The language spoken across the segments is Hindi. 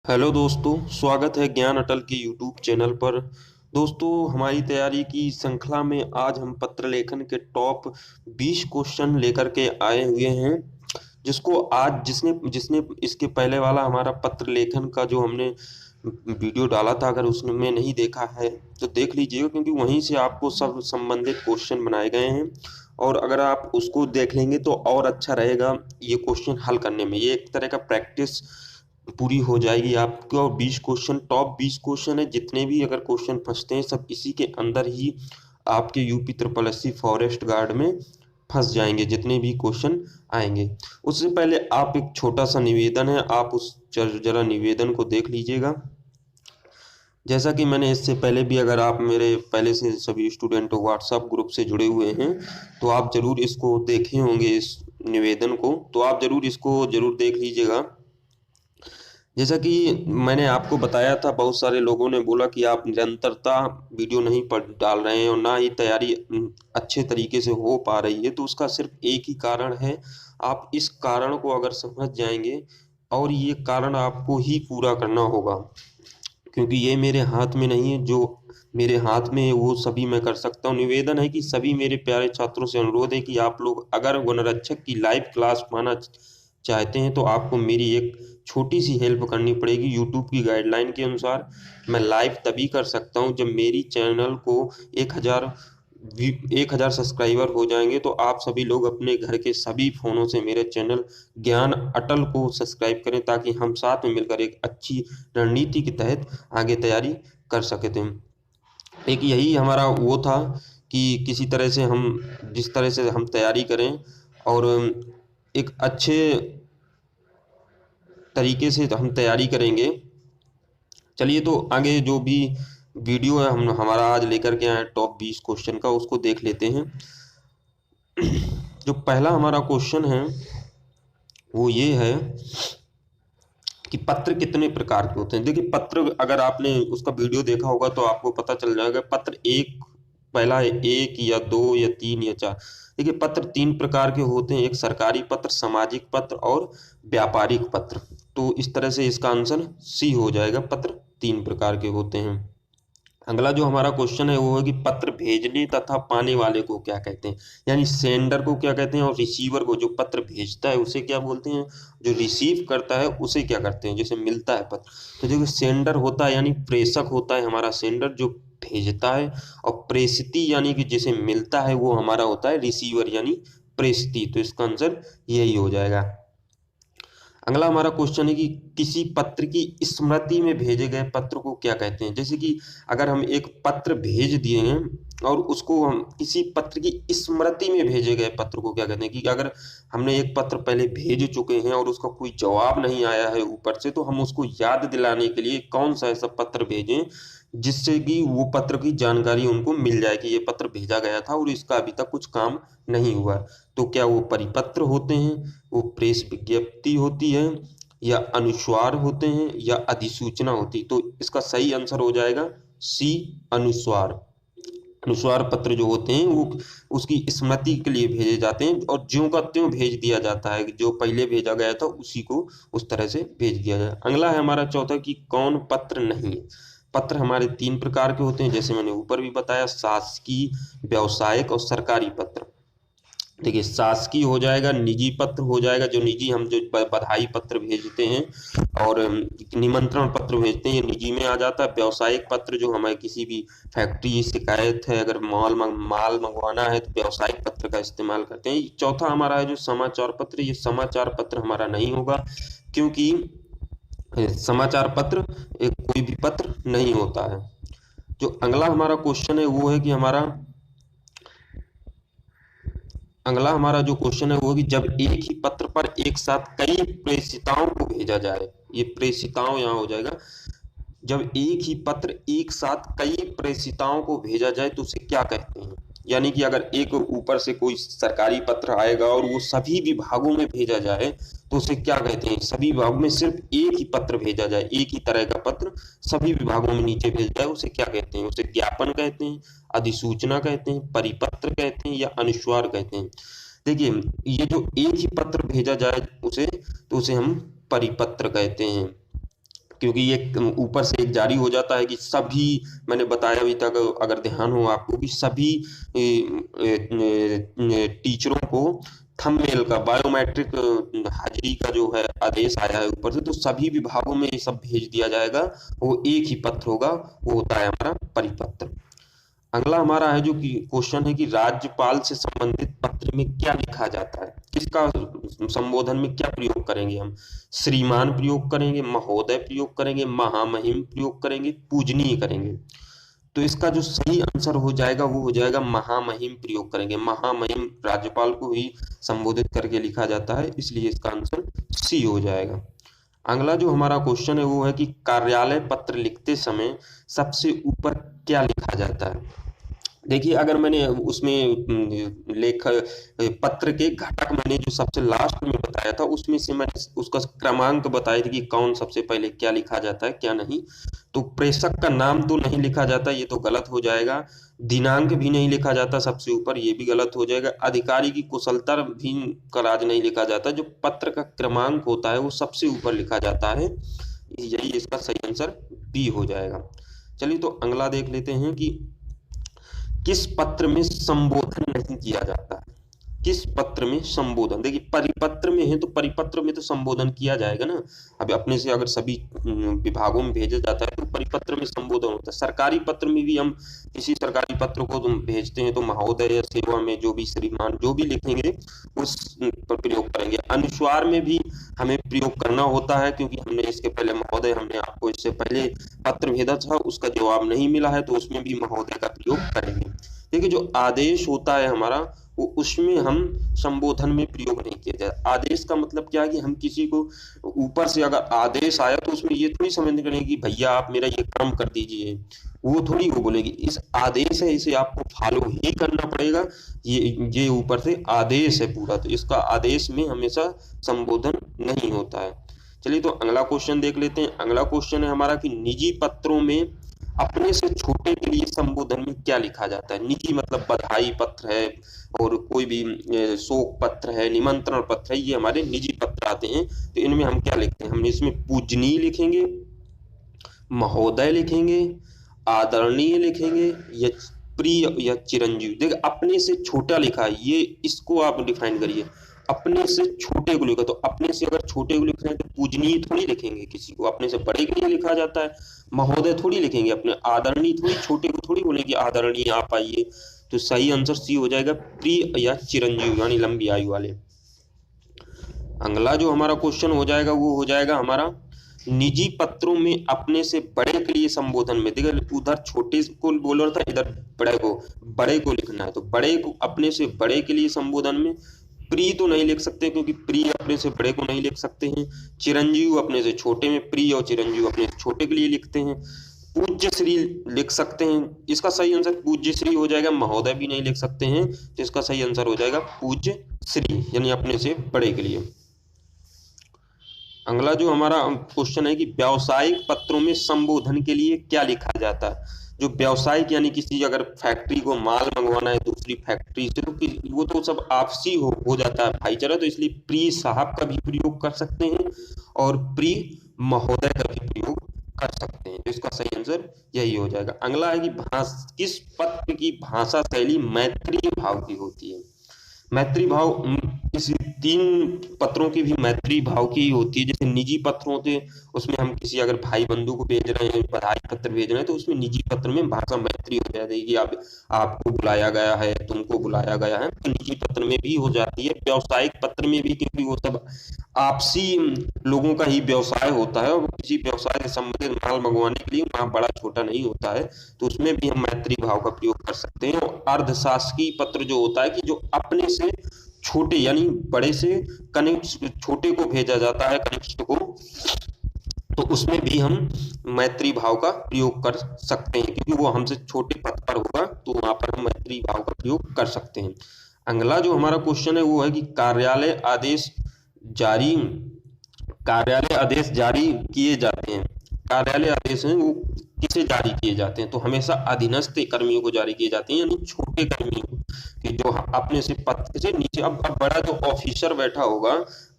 हेलो दोस्तों, स्वागत है ज्ञान अटल के यूट्यूब चैनल पर। दोस्तों, हमारी तैयारी की श्रृंखला में आज हम पत्र लेखन के टॉप 20 क्वेश्चन लेकर के आए हुए हैं। जिसको आज जिसने जिसने इसके पहले वाला हमारा पत्र लेखन का जो हमने वीडियो डाला था, अगर उसने में नहीं देखा है तो देख लीजिएगा, क्योंकि वहीं से आपको सब संबंधित क्वेश्चन बनाए गए हैं। और अगर आप उसको देख लेंगे तो और अच्छा रहेगा ये क्वेश्चन हल करने में। ये एक तरह का प्रैक्टिस पूरी हो जाएगी आपकी। और 20 क्वेश्चन, टॉप 20 क्वेश्चन है। जितने भी अगर क्वेश्चन फंसते हैं सब इसी के अंदर ही आपके UP triple SC forest guard में फंस जाएंगे, जितने भी क्वेश्चन आएंगे। उससे पहले आप एक छोटा सा निवेदन है, आप उस जरा निवेदन को देख लीजिएगा। जैसा कि मैंने इससे पहले भी, अगर आप मेरे पहले से सभी स्टूडेंट व्हाट्सएप ग्रुप से जुड़े हुए हैं तो आप जरूर इसको देखे होंगे, इस निवेदन को। तो आप जरूर इसको जरूर देख लीजिएगा। जैसा कि मैंने आपको बताया था, बहुत सारे लोगों ने बोला कि आप निरंतरता वीडियो नहीं पढ़ डाल रहे हैं और ना ही तैयारी अच्छे तरीके से हो पा रही है। तो उसका सिर्फ एक ही कारण है। आप इस कारण को अगर समझ जाएंगे, और ये कारण आपको ही पूरा करना होगा, क्योंकि ये मेरे हाथ में नहीं है। जो मेरे हाथ में है वो सभी मैं कर सकता हूँ। निवेदन है कि सभी मेरे प्यारे छात्रों से अनुरोध है कि आप लोग अगर वनरक्षक की लाइव क्लास पाना चाहते हैं तो आपको मेरी एक छोटी सी हेल्प करनी पड़ेगी। यूट्यूब की गाइडलाइन के अनुसार मैं लाइव तभी कर सकता हूँ जब मेरी चैनल को 1000 सब्सक्राइबर हो जाएंगे। तो आप सभी लोग अपने घर के सभी फोनों से मेरे चैनल ज्ञान अटल को सब्सक्राइब करें, ताकि हम साथ में मिलकर एक अच्छी रणनीति के तहत आगे तैयारी कर सके थे। एक यही हमारा वो था कि किसी तरह से हम, जिस तरह से हम तैयारी करें और एक अच्छे तरीके से हम तैयारी करेंगे। चलिए, तो आगे जो भी वीडियो है हम हमारा आज लेकर के आए टॉप 20 क्वेश्चन का, उसको देख लेते हैं। जो पहला हमारा क्वेश्चन है वो ये है कि पत्र कितने प्रकार के होते हैं। देखिए, पत्र अगर आपने उसका वीडियो देखा होगा तो आपको पता चल जाएगा। पत्र एक, पहला है एक या दो या तीन या चार। देखिए, पत्र तीन प्रकार के होते हैं। एक सरकारी पत्र, सामाजिक पत्र और व्यापारिक पत्र। तो इस तरह से इसका आंसर सी हो जाएगा। पत्र तीन प्रकार के होते हैं। अगला जो हमारा क्वेश्चन है वो है कि पत्र भेजने तथा पाने वाले को क्या कहते हैं। यानी सेंडर को क्या कहते हैं और रिसीवर को, जो पत्र भेजता है उसे क्या बोलते हैं, जो रिसीव करता है उसे क्या करते हैं, जैसे मिलता है पत्र। तो जो सेंडर होता है यानी प्रेषक होता है हमारा सेंडर, जो भेजता है। और प्रेषिती यानी कि जिसे मिलता है वो हमारा होता है रिसीवर यानी प्रेषिती। तो इसका आंसर यही हो जाएगा। अगला हमारा क्वेश्चन है कि किसी पत्र की स्मृति में भेजे गए पत्र को क्या कहते हैं। जैसे कि अगर हम एक पत्र भेज दिए हैं और उसको हम किसी पत्र की स्मृति में भेजे गए पत्र को क्या कहते हैं, कि अगर हमने एक पत्र पहले भेज चुके हैं और उसका कोई जवाब नहीं आया है ऊपर से, तो हम उसको याद दिलाने के लिए कौन सा ऐसा पत्र भेजें जिससे कि वो पत्र की जानकारी उनको मिल जाए कि ये पत्र भेजा गया था और इसका अभी तक कुछ काम नहीं हुआ। तो क्या वो परिपत्र होते हैं, वो प्रेस विज्ञप्ति होती है, या अनुस्वार होते हैं, या अधिसूचना होती। तो इसका सही आंसर हो जाएगा सी, अनुस्वार। अनुस्वार पत्र जो होते हैं वो उसकी स्मृति के लिए भेजे जाते हैं और ज्यों का त्यों भेज दिया जाता है, जो पहले भेजा गया था उसी को उस तरह से भेज दिया जाए। अगला है हमारा चौथा कि कौन पत्र नहीं है। पत्र हमारे तीन प्रकार के होते हैं, जैसे मैंने ऊपर भी बताया, शासकीय, व्यावसायिक और सरकारी पत्र। देखिए, शासकीय हो जाएगा, निजी पत्र हो जाएगा, जो निजी हम जो बधाई पत्र भेजते हैं और निमंत्रण पत्र भेजते हैं, ये निजी में आ जाता है। व्यावसायिक पत्र जो हमारे किसी भी फैक्ट्री शिकायत है, अगर माल मंगवाना है तो व्यावसायिक पत्र का इस्तेमाल करते हैं। चौथा हमारा है जो समाचार पत्र। ये समाचार पत्र हमारा नहीं होगा, क्योंकि समाचार पत्र एक कोई भी पत्र नहीं होता है। जो अगला हमारा क्वेश्चन है वो है कि अगला हमारा जो क्वेश्चन है वो है कि जब एक ही पत्र पर एक साथ कई प्रेषिताओं को भेजा जाए। ये प्रेषिताओं यहाँ हो जाएगा। जब एक ही पत्र एक साथ कई प्रेषिताओं को भेजा जाए तो उसे क्या कहते हैं। यानी कि अगर एक ऊपर से कोई सरकारी पत्र आएगा और वो सभी विभागों में भेजा जाए तो उसे क्या कहते हैं। सभी विभागों में सिर्फ एक ही पत्र भेजा जाए, एक ही तरह का पत्र सभी विभागों में नीचे भेजा जाए, उसे क्या कहते हैं। उसे ज्ञापन कहते हैं, अधिसूचना कहते हैं, परिपत्र कहते हैं, या अनुस्वार कहते हैं। देखिए, ये जो एक ही पत्र भेजा जाए उसे, तो उसे हम परिपत्र कहते हैं। क्योंकि ये ऊपर से एक जारी हो जाता है कि सभी, मैंने बताया अभी तक अगर ध्यान हो आपको, कि सभी टीचरों को थंबनेल का बायोमेट्रिक हाजिरी का जो है आदेश आया है ऊपर से, तो सभी विभागों में ये सब भेज दिया जाएगा। वो एक ही पत्र होगा, वो होता है हमारा परिपत्र। अगला हमारा है जो कि क्वेश्चन है कि राज्यपाल से संबंधित पत्र में क्या लिखा जाता है, किसका संबोधन में क्या प्रयोग करेंगे हम? श्रीमान प्रयोग करेंगे, महोदय प्रयोग करेंगे, महामहिम प्रयोग करेंगे, पूजनीय करेंगे? तो इसका जो सही आंसर हो जाएगा वो हो जाएगा महामहिम प्रयोग करेंगे। महामहिम राज्यपाल को ही संबोधित करके लिखा जाता है, इसलिए इसका आंसर सी हो जाएगा। अगला जो हमारा क्वेश्चन है वो है कि कार्यालय पत्र लिखते समय सबसे ऊपर क्या लिखा जाता है? देखिए, अगर मैंने उसमें लेख पत्र के घटक मैंने जो सबसे लास्ट में बताया था, उसमें से मैंने उसका क्रमांक बताया था कि कौन सबसे पहले क्या लिखा जाता है क्या नहीं। तो प्रेषक का नाम तो नहीं लिखा जाता, ये तो गलत हो जाएगा। दिनांक भी नहीं लिखा जाता सबसे ऊपर, ये भी गलत हो जाएगा। अधिकारी की कुशलता भी का राज नहीं लिखा जाता। जो पत्र का क्रमांक होता है वो सबसे ऊपर लिखा जाता है, यही इसका सही आंसर बी हो जाएगा। चलिए तो अगला देख लेते हैं कि किस पत्र में संबोधन नहीं किया जाता है? किस पत्र में संबोधन? देखिए, परिपत्र में है तो परिपत्र में तो संबोधन किया जाएगा ना। अब अपने से अगर सभी विभागों में भेजा जाता है तो परिपत्र में संबोधन होता है। सरकारी पत्र में भी हम किसी सरकारी पत्र को तुम भेजते हैं तो महोदय या सेवा में जो भी श्रीमान जो भी लिखेंगे उस पर प्रयोग करेंगे। अनुस्वार में भी हमें प्रयोग करना होता है, क्योंकि हमने इसके पहले महोदय, हमने आपको इससे पहले पत्र भेजा था, उसका जवाब नहीं मिला है, तो उसमें भी महोदय का प्रयोग करेंगे। देखिए, जो आदेश होता है हमारा वो उसमें हम संबोधन में प्रयोग नहीं किया जाता। आदेश का मतलब क्या है कि हम किसी को ऊपर से अगर आदेश आया तो उसमें ये थोड़ी समझ करेंगे कि भैया आप मेरा ये काम कर दीजिए, वो थोड़ी वो बोलेगी। इस आदेश है, इसे आपको फॉलो ही करना पड़ेगा। ये ऊपर से आदेश है पूरा, तो इसका आदेश में हमेशा संबोधन नहीं होता है। चलिए तो अगला क्वेश्चन देख लेते हैं। अगला क्वेश्चन है हमारा कि निजी पत्रों में अपने से छोटे के लिए संबोधन में क्या लिखा जाता है? निजी मतलब बधाई पत्र है, और कोई भी शोक पत्र है, निमंत्रण पत्र है, ये हमारे निजी पत्र आते हैं। तो इनमें हम क्या लिखते हैं? हम इसमें पूजनीय लिखेंगे, महोदय लिखेंगे, आदरणीय लिखेंगे, या प्रिय या चिरंजीव। देखिए, अपने से छोटा लिखा है, ये इसको आप डिफाइन करिए। अपने से छोटे को लिखा, तो अपने से अगर छोटे को लिख रहे हैं तो पूजनीय थोड़ी लिखेंगे किसी को, अपने से बड़े के लिए लिखा जाता है। महोदय थोड़ी लिखेंगे अपने, आदरणीय थोड़ी, छोटे को थोड़ी बोलेंगे आदरणीय आप आइए। तो सही आंसर सी हो जाएगा, प्रिय या चिरंजीव, यानी लंबी आयु वाले। अगला जो हमारा क्वेश्चन हो जाएगा वो हो जाएगा हमारा निजी पत्रों में अपने से बड़े के लिए संबोधन में। देखिए, उधर छोटे को बोल रहा था, इधर बड़े को लिखना है। तो बड़े को अपने से बड़े के लिए संबोधन में प्रिय तो नहीं लिख सकते, क्योंकि प्रिय अपने से बड़े को नहीं लिख सकते हैं। चिरंजीव अपने से छोटे में, प्रिय और चिरंजीव अपने से छोटे के लिए लिखते हैं। पूज्य श्री लिख सकते हैं, इसका सही आंसर पूज्य श्री हो जाएगा। महोदय भी नहीं लिख सकते हैं, तो इसका सही आंसर हो जाएगा पूज्य श्री, यानी अपने से बड़े के लिए। अगला जो हमारा क्वेश्चन है कि व्यावसायिक पत्रों में संबोधन के लिए क्या लिखा जाता है? जो व्यावसायिक यानी किसी अगर फैक्ट्री को माल मंगवाना है दूसरी फैक्ट्री से, तो वो तो सब आपसी हो जाता है भाईचारा, तो इसलिए प्रिय साहब का भी प्रयोग कर सकते हैं और प्रिय महोदय का भी प्रयोग कर सकते हैं। तो इसका सही आंसर यही हो जाएगा। अगला है कि किस पत्र की भाषा शैली मैत्रीय भाव की होती है? मैत्री भाव इस 3 पत्रों की भी मैत्री भाव की होती है। जैसे निजी पत्र होते हैं, उसमें हम किसी अगर भाई बंधु को भेज रहे हैं, बधाई पत्र भेज रहे हैं, तो उसमें निजी पत्र में भाषा मैत्री हो जाती है कि आपको बुलाया गया है, तुमको बुलाया गया है, तो निजी पत्र में भी हो जाती है। व्यावसायिक पत्र में भी, क्योंकि वो सब आपसी लोगों का ही व्यवसाय होता है, और किसी व्यवसाय से संबंधित माल मंगवाने के लिए वहाँ बड़ा छोटा नहीं होता है, तो उसमें भी हम मैत्री भाव का प्रयोग कर सकते हैं। और अर्धशासकीय पत्र जो होता है कि जो अपने से छोटे यानी बड़े से कनिष्ठ छोटे को भेजा जाता है, कनिष्ठ को, तो उसमें भी हम मैत्री भाव का प्रयोग कर सकते हैं, क्योंकि वो हमसे छोटे पद पर होगा, तो वहां पर हम मैत्री भाव का प्रयोग कर सकते हैं। अगला जो हमारा क्वेश्चन है वो है कि कार्यालय आदेश जारी किए जाते हैं। कार्यालय आदेश हैं वो किसे जारी किए जाते हैं? तो हमेशा अधीनस्थ कर्मियों को जारी किए जाते हैं, यानी छोटे कर्मियों को, कि जो अपने से पद से नीचे। अब बड़ा जो ऑफिसर बैठा होगा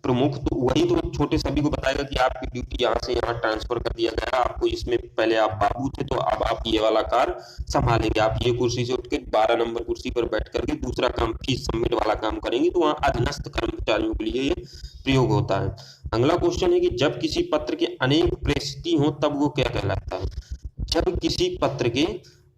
प्रमुख, तो वही तो छोटे सभी को बताएगा कि आपकी ड्यूटी यहाँ से यहाँ ट्रांसफर कर दिया गया, आपको इसमें पहले आप बाबू थे तो अब आप ये वाला कार्य संभालेंगे, आप ये कुर्सी से उठ के 12 नंबर कुर्सी पर बैठ करके दूसरा काम फीस सबमिट वाला काम करेंगे। तो वहाँ अधीनस्थ कर्मचारियों के लिए ये प्रयोग होता है। अगला क्वेश्चन है कि जब किसी पत्र के अनेक प्रेषित हों तब वो क्या कहलाता है? जब किसी पत्र के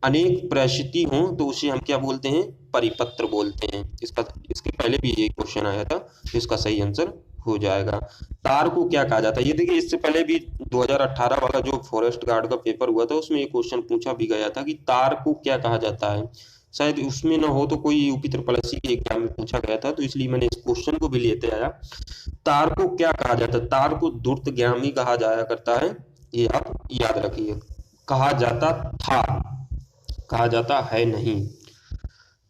अनेक प्रेषित हों तो उसे हम क्या बोलते हैं? परिपत्र बोलते हैं। इसके पहले भी ये क्वेश्चन आया था, तो इसका सही आंसर हो जाएगा। तार को क्या कहा जाता है? ये देखिए, इससे पहले भी 2018 वाला जो फॉरेस्ट गार्ड का पेपर हुआ था उसमें ये क्वेश्चन पूछा भी गया था कि तार को क्या कहा जाता है। शायद उसमें ना हो तो कोई यूपी ट्रिपल एससी के एग्जाम में पूछा गया था, तो इसलिए मैंने इस क्वेश्चन को भी लेते आया। तार को क्या कहा जाता है? तार को द्रुतगामी कहा जाया करता है, ये आप याद रखिए। कहा जाता था, कहा जाता है नहीं।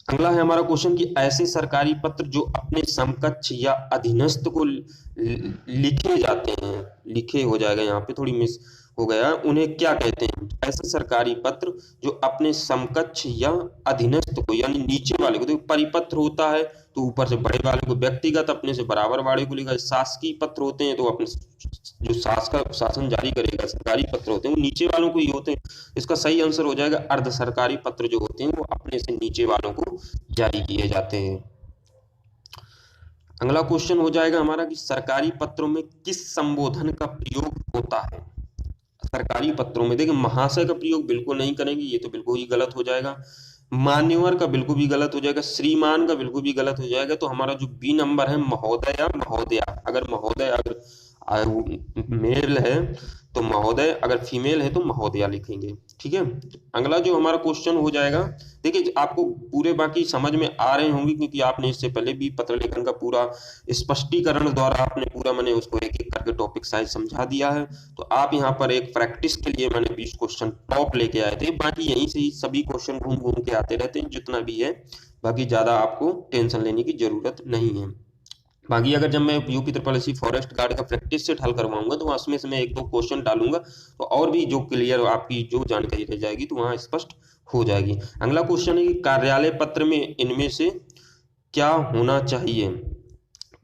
अगला है हमारा क्वेश्चन कि ऐसे सरकारी पत्र जो अपने समकक्ष या अधीनस्थ को लिखे जाते हैं, लिखे हो जाएगा यहाँ पे, थोड़ी मिस हो गया, उन्हें क्या कहते हैं? ऐसे सरकारी पत्र जो अपने समकक्ष या अधीनस्थ को यानी नीचे वाले को, तो परिपत्र होता है तो ऊपर से बड़े वाले को, व्यक्तिगत अपने से बराबर वाले को लिखा, शासकीय पत्र होते हैं तो अपने जो शासन जारी करेगा सरकारी पत्र होते हैं वो नीचे वालों को ही होते हैं। इसका सही आंसर हो जाएगा अर्ध सरकारी पत्र जो होते हैं वो अपने से नीचे वालों को जारी किए जाते हैं। अगला क्वेश्चन हो जाएगा हमारा कि सरकारी पत्रों में किस संबोधन का प्रयोग होता है? सरकारी पत्रों में देखिए, महाशय का प्रयोग बिल्कुल नहीं करेंगे, ये तो बिल्कुल ही गलत हो जाएगा। मान्यवर का बिल्कुल भी गलत हो जाएगा, श्रीमान का बिल्कुल भी गलत हो जाएगा। तो हमारा जो बी नंबर है महोदय या महोदया, अगर महोदय अगर मेल है तो महोदय, अगर फीमेल है तो महोदया लिखेंगे, ठीक है। अगला जो हमारा क्वेश्चन हो जाएगा, देखिए आपको पूरे बाकी समझ में आ रहे होंगे क्योंकि आपने इससे पहले भी पत्र लेखन का पूरा स्पष्टीकरण द्वारा आपने पूरा मैंने उसको एक एक करके टॉपिक साइज समझा दिया है। तो आप यहाँ पर एक प्रैक्टिस के लिए मैंने 20 क्वेश्चन टॉप लेके आए थे, बाकी यहीं से ही सभी क्वेश्चन घूम घूम के आते रहते हैं जितना भी है, बाकी ज्यादा आपको टेंशन लेने की जरूरत नहीं है। बाकी अगर जब मैं UP triple SC forest guard का प्रैक्टिस सेट हल करवाऊंगा तो उसमें से मैं एक दो क्वेश्चन डालूंगा तो और भी जो क्लियर आपकी जो जानकारी रह जाएगी तो वहां स्पष्ट हो जाएगी। अगला क्वेश्चन है कि कार्यालय पत्र में इनमें से क्या होना चाहिए?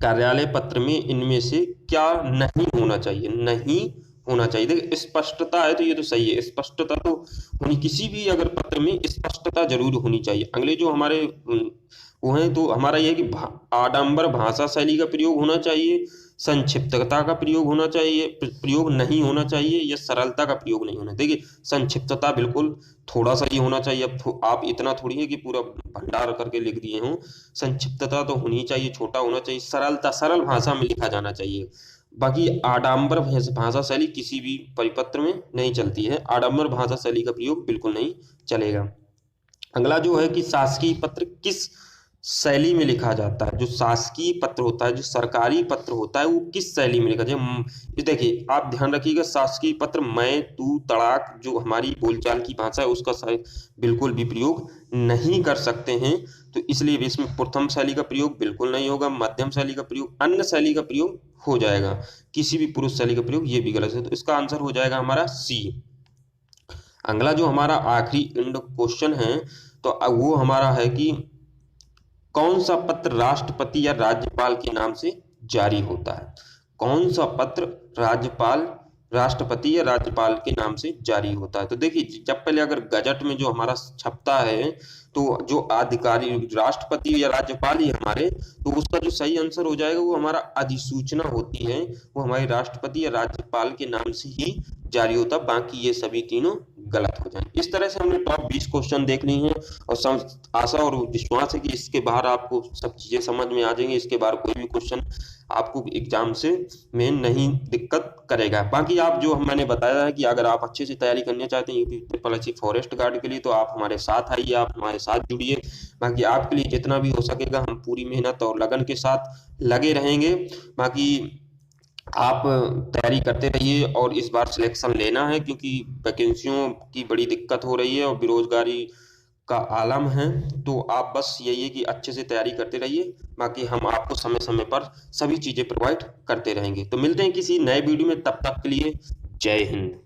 कार्यालय पत्र में इनमें से क्या नहीं होना चाहिए? नहीं होना चाहिए। देखिए स्पष्टता है तो ये तो सही है, स्पष्टता तो होनी, किसी भी अगर पत्र में स्पष्टता जरूर होनी चाहिए। अगले जो हमारे वो है तो हमारा ये है कि आडंबर भाषा शैली का प्रयोग होना चाहिए, संक्षिप्तता का प्रयोग होना चाहिए, प्रयोग नहीं होना चाहिए, या सरलता का प्रयोग नहीं होना। देखिए संक्षिप्तता बिल्कुल थोड़ा सा ही होना चाहिए, अब आप इतना थोड़ी है कि पूरा भंडार करके लिख दिए हों। संक्षिप्तता तो होनी चाहिए, छोटा होना चाहिए, सरलता, सरल भाषा में लिखा जाना चाहिए। बाकी आडंबर भाषा शैली किसी भी परिपत्र में नहीं चलती है, आडंबर भाषा शैली का प्रयोग बिल्कुल नहीं चलेगा। अगला जो है कि शासकीय पत्र किस शैली में लिखा जाता है? जो शासकीय पत्र होता है, जो सरकारी पत्र होता है, वो किस शैली में लिखा जाए? देखिए आप ध्यान रखिएगा, शासकीय पत्र मैं तू तड़ाक जो हमारी बोलचाल की भाषा है उसका बिल्कुल भी प्रयोग नहीं कर सकते हैं। तो इसलिए इसमें प्रथम शैली का प्रयोग बिल्कुल नहीं होगा, मध्यम शैली का प्रयोग, अन्य शैली का प्रयोग हो जाएगा, किसी भी पुरुष शैली का प्रयोग, ये भी गलत है। तो इसका आंसर हो जाएगा हमारा सी। अगला जो हमारा आखिरी एंड क्वेश्चन है तो वो हमारा है कि कौन सा पत्र राष्ट्रपति या राज्यपाल के नाम से जारी होता है? कौन सा पत्र राष्ट्रपति या राज्यपाल के नाम से जारी होता है? तो देखिए जब पहले अगर गजट में जो हमारा छपता है तो जो आधिकारिक राष्ट्रपति या राज्यपाल ही हमारे, तो उसका जो सही आंसर हो जाएगा वो हमारा अधिसूचना होती है, वो हमारे राष्ट्रपति या राज्यपाल के नाम से ही जारी होता, बाकी ये सभी तीनों गलत हो जाएंगे। इस तरह से हमने टॉप 20 क्वेश्चन देख लिए हैं और आशा और विश्वास है कि इसके बाहर आपको सब चीजें समझ में आ जाएंगी, इसके बाहर कोई भी क्वेश्चन आपको एग्जाम से में नहीं दिक्कत करेगा। बाकी आप जो मैंने बताया है कि अगर आप अच्छे से तैयारी करना चाहते हैं UP triple SC forest guard के लिए तो आप हमारे साथ आइए, आप हमारे साथ जुड़िए। बाकी आपके लिए जितना भी हो सकेगा हम पूरी मेहनत और लगन के साथ लगे रहेंगे। बाकी आप तैयारी करते रहिए और इस बार सिलेक्शन लेना है क्योंकि वैकेंसियों की बड़ी दिक्कत हो रही है और बेरोजगारी का आलम है। तो आप बस यही है कि अच्छे से तैयारी करते रहिए, बाकी हम आपको समय समय पर सभी चीजें प्रोवाइड करते रहेंगे। तो मिलते हैं किसी नए वीडियो में, तब तक के लिए जय हिंद।